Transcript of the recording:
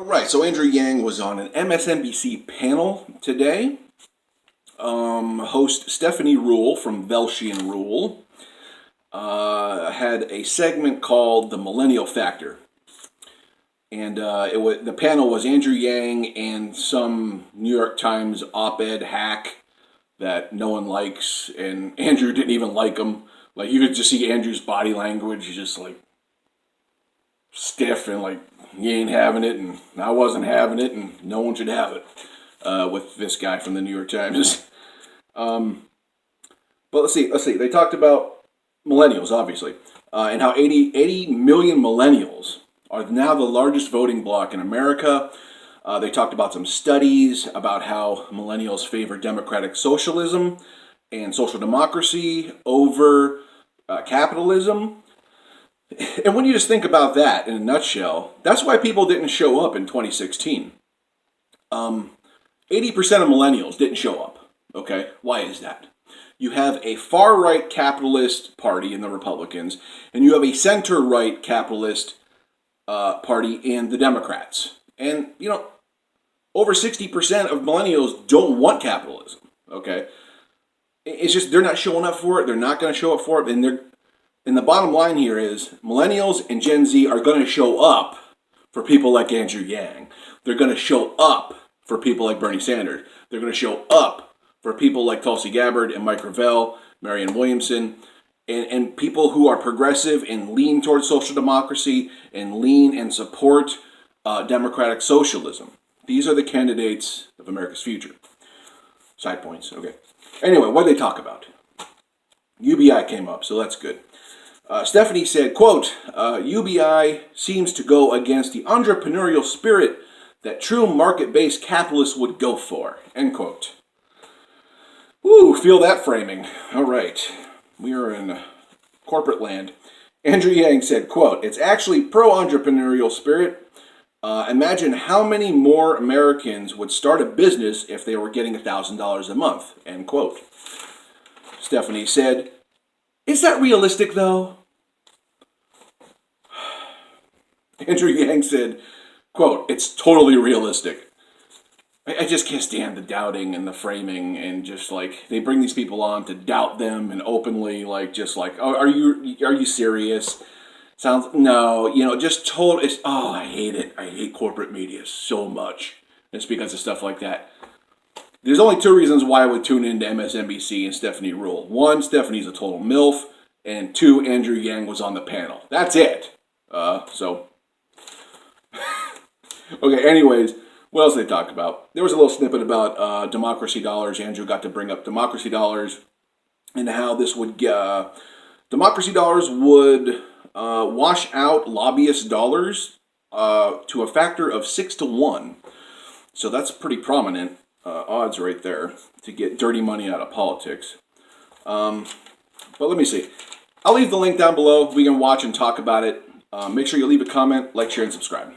All right, so Andrew Yang was on an MSNBC panel today. Host Stephanie Rule from Velshi and Rule had a segment called The Millennial Factor. And the panel was Andrew Yang and some New York Times op-ed hack that no one likes, and Andrew didn't even like him. Like, you could just see Andrew's body language, he's just like stiff and like, he ain't having it, and I wasn't having it, and no one should have it with this guy from the New York Times. But let's see. They talked about millennials, obviously, and how 80 million millennials are now the largest voting bloc in America. They talked about some studies about how millennials favor democratic socialism and social democracy over capitalism. And when you just think about that in a nutshell, that's why people didn't show up in 2016. 80% of millennials didn't show up. Okay, why is that? You have a far-right capitalist party in the Republicans, and you have a center-right capitalist party in the Democrats. And, over 60% of millennials don't want capitalism. Okay, it's just they're not showing up for it. They're not going to show up for it, and the bottom line here is millennials and Gen Z are going to show up for people like Andrew Yang. They're going to show up for people like Bernie Sanders. They're going to show up for people like Tulsi Gabbard and Mike Gravel, Marianne Williamson, and people who are progressive and lean towards social democracy and lean and support democratic socialism. These are the candidates of America's future. Side points, okay. Anyway, what did they talk about? UBI came up, so that's good. Stephanie said, quote, UBI seems to go against the entrepreneurial spirit that true market-based capitalists would go for, end quote. Woo, feel that framing. All right, we are in corporate land. Andrew Yang said, quote, it's actually pro-entrepreneurial spirit. Imagine how many more Americans would start a business if they were getting $1,000 a month, end quote. Stephanie said, is that realistic though? Andrew Yang said, quote, it's totally realistic. I just can't stand the doubting and the framing, and just like they bring these people on to doubt them and openly oh, are you serious? Just told it's I hate it. I hate corporate media so much. It's because of stuff like that. There's only two reasons why I would tune into MSNBC and Stephanie Rule. One, Stephanie's a total MILF, and two, Andrew Yang was on the panel. That's it. Okay, anyways, what else did they talk about? There was a little snippet about democracy dollars. Andrew got to bring up democracy dollars and how this would democracy dollars would wash out lobbyist dollars to a factor of 6-1. So that's pretty prominent odds right there to get dirty money out of politics. But let me see. I'll leave the link down below. We can watch and talk about it. Make sure you leave a comment, like, share, and subscribe.